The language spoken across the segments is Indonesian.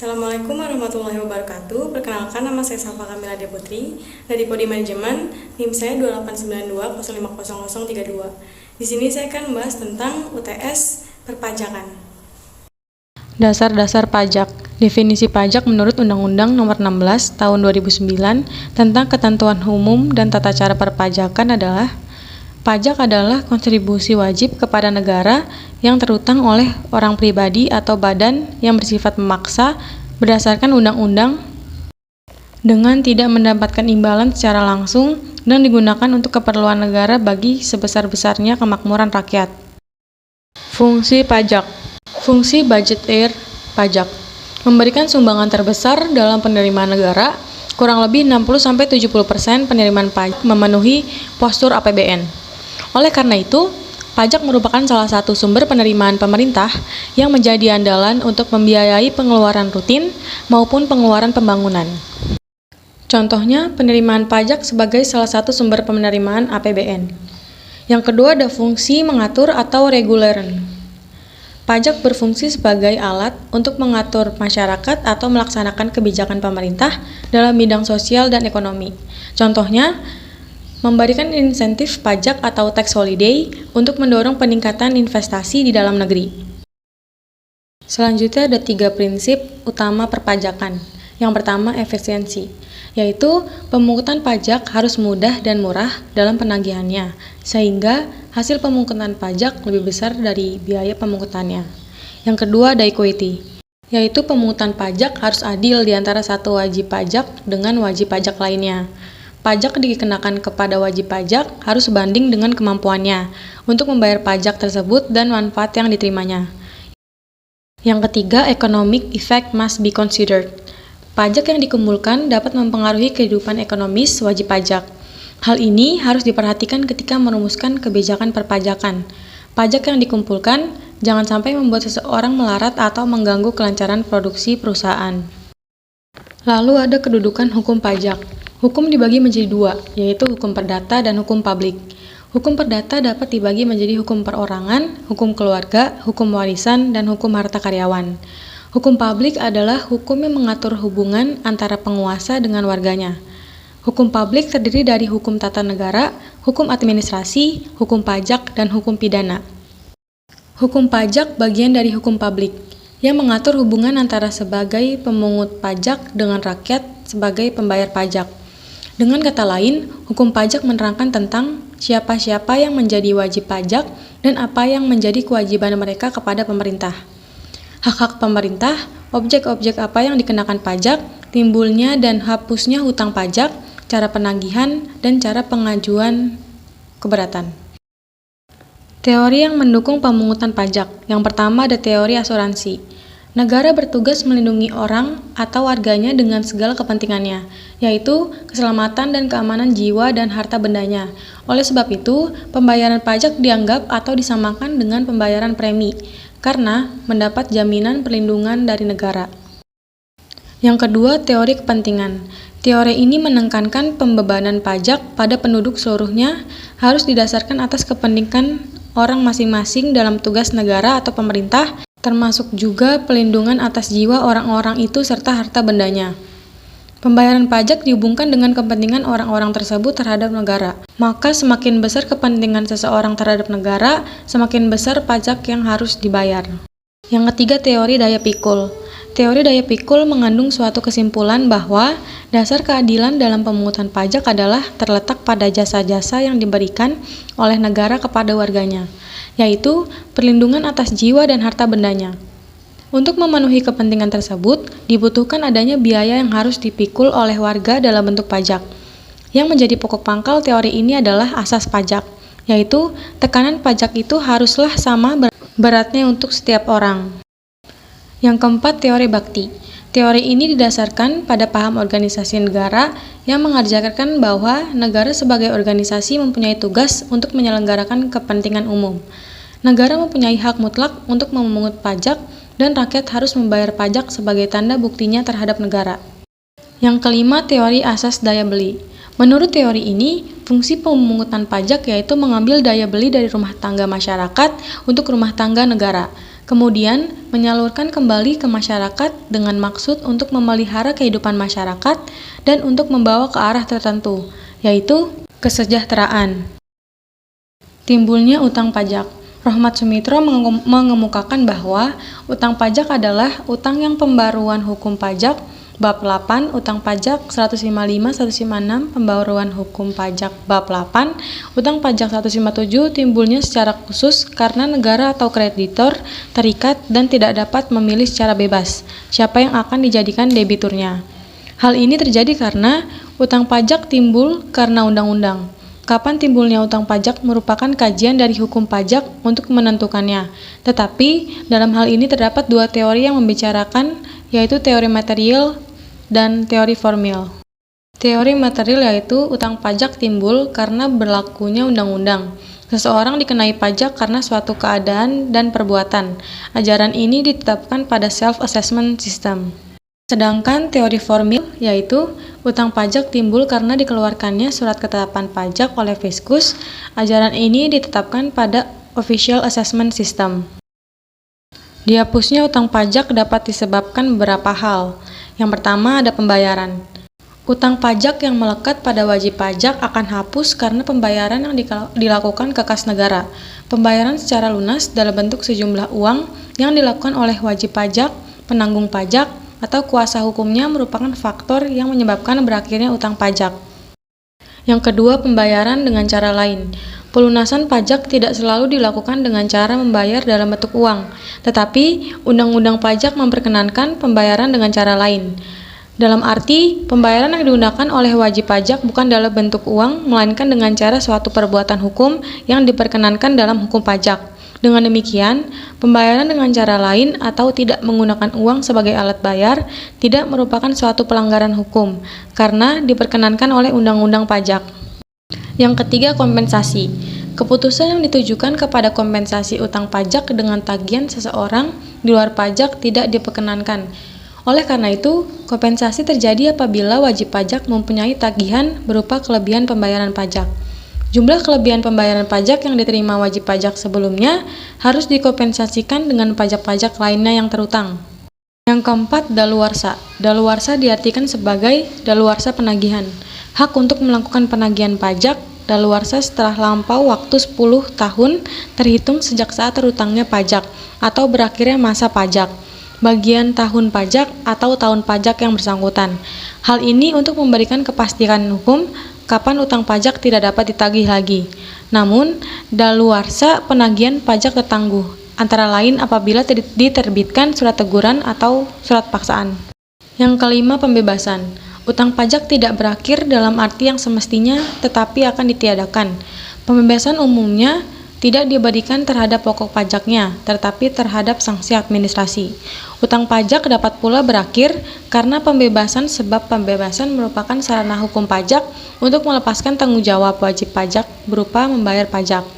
Assalamualaikum warahmatullahi wabarakatuh. Perkenalkan, nama saya Safa Kamila Putri dari Prodi Manajemen. NIM saya 2892050032. Di sini saya akan membahas tentang UTS perpajakan. Dasar-dasar pajak. Definisi pajak menurut Undang-Undang Nomor 16 Tahun 2009 tentang Ketentuan Umum dan Tata Cara Perpajakan adalah: pajak adalah kontribusi wajib kepada negara yang terutang oleh orang pribadi atau badan yang bersifat memaksa berdasarkan undang-undang dengan tidak mendapatkan imbalan secara langsung dan digunakan untuk keperluan negara bagi sebesar-besarnya kemakmuran rakyat. Fungsi pajak. Fungsi budgeteer pajak memberikan sumbangan terbesar dalam penerimaan negara. Kurang lebih 60-70% penerimaan pajak memenuhi postur APBN. Oleh karena itu, pajak merupakan salah satu sumber penerimaan pemerintah yang menjadi andalan untuk membiayai pengeluaran rutin maupun pengeluaran pembangunan. Contohnya, penerimaan pajak sebagai salah satu sumber penerimaan APBN. Yang kedua ada fungsi mengatur atau reguleren. Pajak berfungsi sebagai alat untuk mengatur masyarakat atau melaksanakan kebijakan pemerintah dalam bidang sosial dan ekonomi. Contohnya, memberikan insentif pajak atau tax holiday untuk mendorong peningkatan investasi di dalam negeri. Selanjutnya ada 3 prinsip utama perpajakan. Yang pertama, efisiensi, yaitu pemungutan pajak harus mudah dan murah dalam penagihannya, sehingga hasil pemungutan pajak lebih besar dari biaya pemungutannya. Yang kedua ada equity, yaitu pemungutan pajak harus adil di antara satu wajib pajak dengan wajib pajak lainnya. Pajak dikenakan kepada wajib pajak harus sebanding dengan kemampuannya untuk membayar pajak tersebut dan manfaat yang diterimanya. Yang ketiga, economic effect must be considered. Pajak yang dikumpulkan dapat mempengaruhi kehidupan ekonomis wajib pajak. Hal ini harus diperhatikan ketika merumuskan kebijakan perpajakan. Pajak yang dikumpulkan jangan sampai membuat seseorang melarat atau mengganggu kelancaran produksi perusahaan. Lalu ada kedudukan hukum pajak. Hukum dibagi menjadi 2, yaitu hukum perdata dan hukum publik. Hukum perdata dapat dibagi menjadi hukum perorangan, hukum keluarga, hukum warisan, dan hukum harta karyawan. Hukum publik adalah hukum yang mengatur hubungan antara penguasa dengan warganya. Hukum publik terdiri dari hukum tata negara, hukum administrasi, hukum pajak, dan hukum pidana. Hukum pajak bagian dari hukum publik yang mengatur hubungan antara sebagai pemungut pajak dengan rakyat sebagai pembayar pajak. Dengan kata lain, hukum pajak menerangkan tentang siapa-siapa yang menjadi wajib pajak dan apa yang menjadi kewajiban mereka kepada pemerintah. Hak-hak pemerintah, objek-objek apa yang dikenakan pajak, timbulnya dan hapusnya hutang pajak, cara penagihan, dan cara pengajuan keberatan. Teori yang mendukung pemungutan pajak. Yang pertama ada teori asuransi. Negara bertugas melindungi orang atau warganya dengan segala kepentingannya, yaitu keselamatan dan keamanan jiwa dan harta bendanya. Oleh sebab itu, pembayaran pajak dianggap atau disamakan dengan pembayaran premi, karena mendapat jaminan perlindungan dari negara. Yang kedua, teori kepentingan. Teori ini menekankan pembebanan pajak pada penduduk seluruhnya harus didasarkan atas kepentingan orang masing-masing dalam tugas negara atau pemerintah, termasuk juga pelindungan atas jiwa orang-orang itu serta harta bendanya. Pembayaran pajak dihubungkan dengan kepentingan orang-orang tersebut terhadap negara. Maka semakin besar kepentingan seseorang terhadap negara, semakin besar pajak yang harus dibayar. Yang ketiga, teori daya pikul. Teori daya pikul mengandung suatu kesimpulan bahwa dasar keadilan dalam pemungutan pajak adalah terletak pada jasa-jasa yang diberikan oleh negara kepada warganya, yaitu perlindungan atas jiwa dan harta bendanya. Untuk memenuhi kepentingan tersebut, dibutuhkan adanya biaya yang harus dipikul oleh warga dalam bentuk pajak. Yang menjadi pokok pangkal teori ini adalah asas pajak, yaitu tekanan pajak itu haruslah sama beratnya untuk setiap orang. Yang keempat, teori bakti. Teori ini didasarkan pada paham organisasi negara yang mengajarkan bahwa negara sebagai organisasi mempunyai tugas untuk menyelenggarakan kepentingan umum. Negara mempunyai hak mutlak untuk memungut pajak dan rakyat harus membayar pajak sebagai tanda buktinya terhadap negara. Yang kelima, teori asas daya beli. Menurut teori ini, fungsi pemungutan pajak yaitu mengambil daya beli dari rumah tangga masyarakat untuk rumah tangga negara. Kemudian, menyalurkan kembali ke masyarakat dengan maksud untuk memelihara kehidupan masyarakat dan untuk membawa ke arah tertentu, yaitu kesejahteraan. Timbulnya utang pajak. Rohmat Sumitra mengemukakan bahwa utang pajak adalah utang yang pembaruan hukum pajak Bab 8, Utang Pajak 155-156, Pembaruan Hukum Pajak Bab 8, Utang Pajak 157 timbulnya secara khusus karena negara atau kreditor terikat dan tidak dapat memilih secara bebas siapa yang akan dijadikan debiturnya. Hal ini terjadi karena utang pajak timbul karena undang-undang. Kapan timbulnya utang pajak merupakan kajian dari hukum pajak untuk menentukannya. Tetapi, dalam hal ini terdapat dua teori yang membicarakan, yaitu teori material dan teori formil. Teori material yaitu utang pajak timbul karena berlakunya undang-undang. Seseorang dikenai pajak karena suatu keadaan dan perbuatan. Ajaran ini ditetapkan pada self-assessment system. Sedangkan teori formil yaitu utang pajak timbul karena dikeluarkannya surat ketetapan pajak oleh Fiskus. Ajaran ini ditetapkan pada official assessment system. Dihapusnya utang pajak dapat disebabkan beberapa hal. Yang pertama ada pembayaran. Utang pajak yang melekat pada wajib pajak akan hapus karena pembayaran yang dilakukan ke kas negara. Pembayaran secara lunas dalam bentuk sejumlah uang yang dilakukan oleh wajib pajak, penanggung pajak, atau kuasa hukumnya merupakan faktor yang menyebabkan berakhirnya utang pajak. Yang kedua, pembayaran dengan cara lain. Pelunasan pajak tidak selalu dilakukan dengan cara membayar dalam bentuk uang, tetapi Undang-Undang Pajak memperkenankan pembayaran dengan cara lain. Dalam arti, pembayaran yang digunakan oleh wajib pajak bukan dalam bentuk uang, melainkan dengan cara suatu perbuatan hukum yang diperkenankan dalam hukum pajak. Dengan demikian, pembayaran dengan cara lain atau tidak menggunakan uang sebagai alat bayar tidak merupakan suatu pelanggaran hukum, karena diperkenankan oleh Undang-Undang Pajak. Yang ketiga, kompensasi. Keputusan yang ditujukan kepada kompensasi utang pajak dengan tagihan seseorang di luar pajak tidak diperkenankan. Oleh karena itu, kompensasi terjadi apabila wajib pajak mempunyai tagihan berupa kelebihan pembayaran pajak. Jumlah kelebihan pembayaran pajak yang diterima wajib pajak sebelumnya harus dikompensasikan dengan pajak-pajak lainnya yang terutang. Yang keempat, daluarsa. Daluarsa diartikan sebagai daluarsa penagihan. Hak untuk melakukan penagihan pajak daluarsa setelah lampau waktu 10 tahun terhitung sejak saat terutangnya pajak atau berakhirnya masa pajak, bagian tahun pajak atau tahun pajak yang bersangkutan. Hal ini untuk memberikan kepastian hukum kapan utang pajak tidak dapat ditagih lagi. Namun, daluarsa penagihan pajak tertangguh, antara lain apabila diterbitkan surat teguran atau surat paksaan. Yang kelima, pembebasan. Utang pajak tidak berakhir dalam arti yang semestinya, tetapi akan ditiadakan. Pembebasan umumnya tidak diberikan terhadap pokok pajaknya, tetapi terhadap sanksi administrasi. Utang pajak dapat pula berakhir karena pembebasan sebab pembebasan merupakan sarana hukum pajak untuk melepaskan tanggung jawab wajib pajak berupa membayar pajak.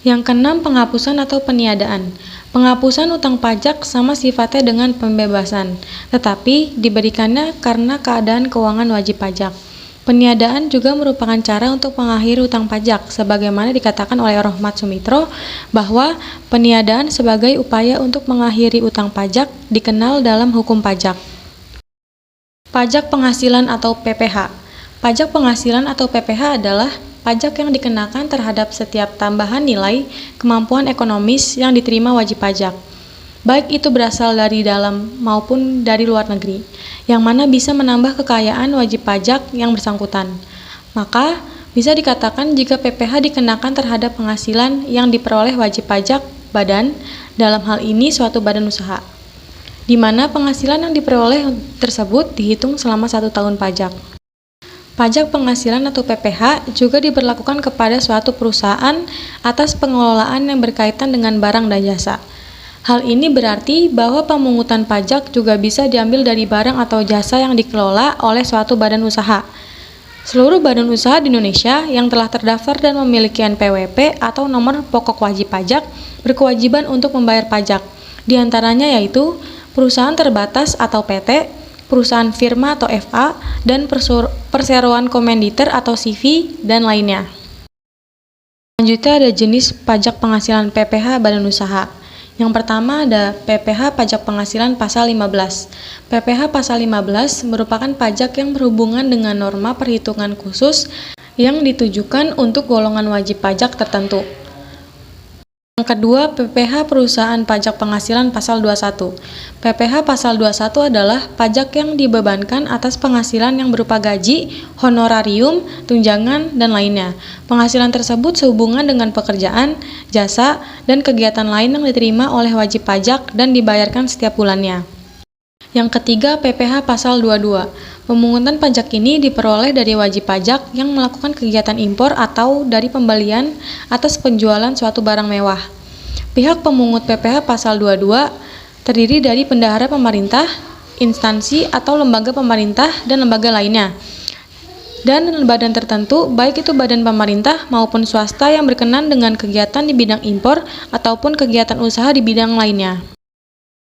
Yang keenam, penghapusan atau peniadaan. Penghapusan utang pajak sama sifatnya dengan pembebasan, tetapi diberikannya karena keadaan keuangan wajib pajak. Peniadaan juga merupakan cara untuk mengakhiri utang pajak, sebagaimana dikatakan oleh Rohmat Sumitra bahwa peniadaan sebagai upaya untuk mengakhiri utang pajak dikenal dalam hukum pajak. Pajak penghasilan atau PPh. Pajak penghasilan atau PPh adalah pajak yang dikenakan terhadap setiap tambahan nilai kemampuan ekonomis yang diterima wajib pajak, baik itu berasal dari dalam maupun dari luar negeri, yang mana bisa menambah kekayaan wajib pajak yang bersangkutan. Maka, bisa dikatakan jika PPh dikenakan terhadap penghasilan yang diperoleh wajib pajak badan, dalam hal ini suatu badan usaha, di mana penghasilan yang diperoleh tersebut dihitung selama 1 tahun pajak. Pajak penghasilan atau PPh juga diberlakukan kepada suatu perusahaan atas pengelolaan yang berkaitan dengan barang dan jasa. Hal ini berarti bahwa pemungutan pajak juga bisa diambil dari barang atau jasa yang dikelola oleh suatu badan usaha. Seluruh badan usaha di Indonesia yang telah terdaftar dan memiliki NPWP atau nomor pokok wajib pajak berkewajiban untuk membayar pajak. Di antaranya yaitu perusahaan terbatas atau PT, perusahaan firma atau FA, dan perseroan komanditer atau CV, dan lainnya. Selanjutnya ada jenis pajak penghasilan PPh badan usaha. Yang pertama ada PPh Pajak Penghasilan Pasal 15. PPh Pasal 15 merupakan pajak yang berhubungan dengan norma perhitungan khusus yang ditujukan untuk golongan wajib pajak tertentu. Yang kedua, PPh Perusahaan Pajak Penghasilan Pasal 21. PPh Pasal 21 adalah pajak yang dibebankan atas penghasilan yang berupa gaji, honorarium, tunjangan, dan lainnya. Penghasilan tersebut sehubungan dengan pekerjaan, jasa, dan kegiatan lain yang diterima oleh wajib pajak dan dibayarkan setiap bulannya. Yang ketiga, PPh Pasal 22. Pemungutan pajak ini diperoleh dari wajib pajak yang melakukan kegiatan impor atau dari pembelian atas penjualan suatu barang mewah. Pihak pemungut PPh Pasal 22 terdiri dari bendahara pemerintah, instansi atau lembaga pemerintah dan lembaga lainnya, dan badan tertentu, baik itu badan pemerintah maupun swasta yang berkenan dengan kegiatan di bidang impor ataupun kegiatan usaha di bidang lainnya.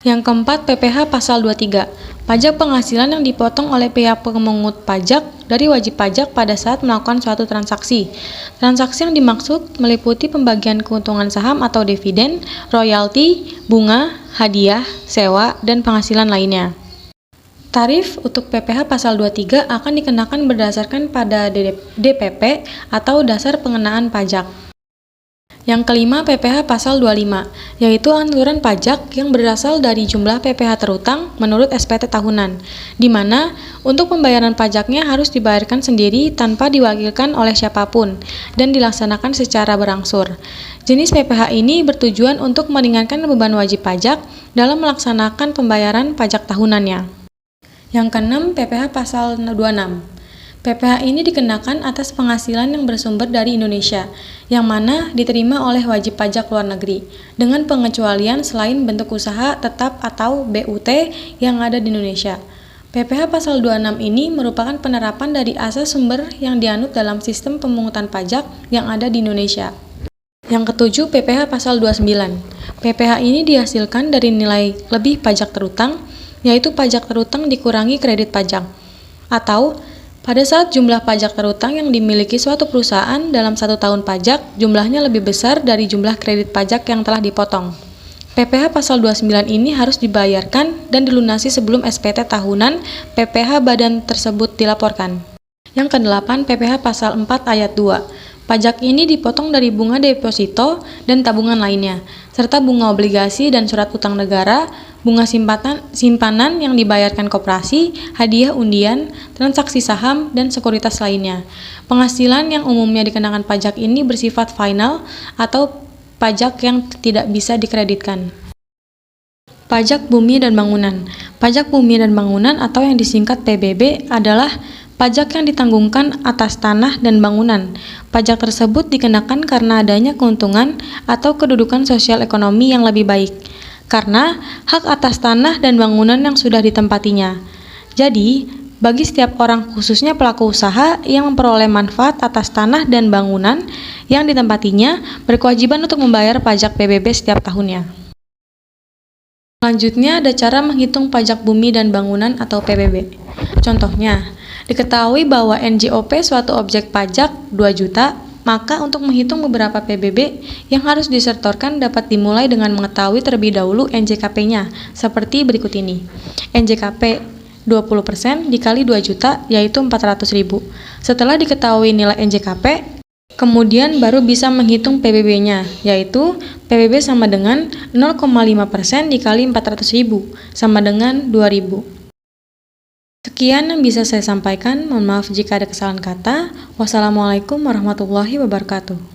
Yang keempat, PPh Pasal 23. Pajak penghasilan yang dipotong oleh pihak pemungut pajak dari wajib pajak pada saat melakukan suatu transaksi. Transaksi yang dimaksud meliputi pembagian keuntungan saham atau dividen, royalti, bunga, hadiah, sewa, dan penghasilan lainnya. Tarif untuk PPh Pasal 23 akan dikenakan berdasarkan pada DPP atau Dasar Pengenaan Pajak. Yang kelima, PPh Pasal 25, yaitu angsuran pajak yang berasal dari jumlah PPh terutang menurut SPT tahunan, di mana untuk pembayaran pajaknya harus dibayarkan sendiri tanpa diwakilkan oleh siapapun dan dilaksanakan secara berangsur. Jenis PPh ini bertujuan untuk meringankan beban wajib pajak dalam melaksanakan pembayaran pajak tahunannya. Yang keenam, PPh Pasal 26. PPh ini dikenakan atas penghasilan yang bersumber dari Indonesia, yang mana diterima oleh wajib pajak luar negeri, dengan pengecualian selain bentuk usaha tetap atau BUT yang ada di Indonesia. PPh Pasal 26 ini merupakan penerapan dari asas sumber yang dianut dalam sistem pemungutan pajak yang ada di Indonesia. Yang ketujuh, PPh Pasal 29. PPh ini dihasilkan dari nilai lebih pajak terutang, yaitu pajak terutang dikurangi kredit pajak, atau pada saat jumlah pajak terutang yang dimiliki suatu perusahaan dalam 1 tahun pajak jumlahnya lebih besar dari jumlah kredit pajak yang telah dipotong. PPh Pasal 29 ini harus dibayarkan dan dilunasi sebelum SPT tahunan PPh badan tersebut dilaporkan. Yang kedelapan, PPh Pasal 4 Ayat 2. Pajak ini dipotong dari bunga deposito dan tabungan lainnya, serta bunga obligasi dan surat utang negara, bunga simpanan yang dibayarkan koperasi, hadiah undian, transaksi saham, dan sekuritas lainnya. Penghasilan yang umumnya dikenakan pajak ini bersifat final atau pajak yang tidak bisa dikreditkan. Pajak bumi dan bangunan. Pajak bumi dan bangunan atau yang disingkat PBB adalah pajak yang ditanggungkan atas tanah dan bangunan. Pajak tersebut dikenakan karena adanya keuntungan atau kedudukan sosial ekonomi yang lebih baik, karena hak atas tanah dan bangunan yang sudah ditempatinya. Jadi, bagi setiap orang khususnya pelaku usaha yang memperoleh manfaat atas tanah dan bangunan yang ditempatinya berkewajiban untuk membayar pajak PBB setiap tahunnya. Selanjutnya ada cara menghitung pajak bumi dan bangunan atau PBB. Contohnya, diketahui bahwa NJOP suatu objek pajak 2 juta, maka untuk menghitung beberapa PBB yang harus disetorkan dapat dimulai dengan mengetahui terlebih dahulu NJKP-nya, seperti berikut ini. NJKP 20% dikali 2 juta, yaitu 400.000. Setelah diketahui nilai NJKP, kemudian baru bisa menghitung PBB-nya, yaitu PBB sama dengan 0,5% dikali 400.000, sama dengan 2.000. Sekian yang bisa saya sampaikan, mohon maaf jika ada kesalahan kata. Wassalamualaikum warahmatullahi wabarakatuh.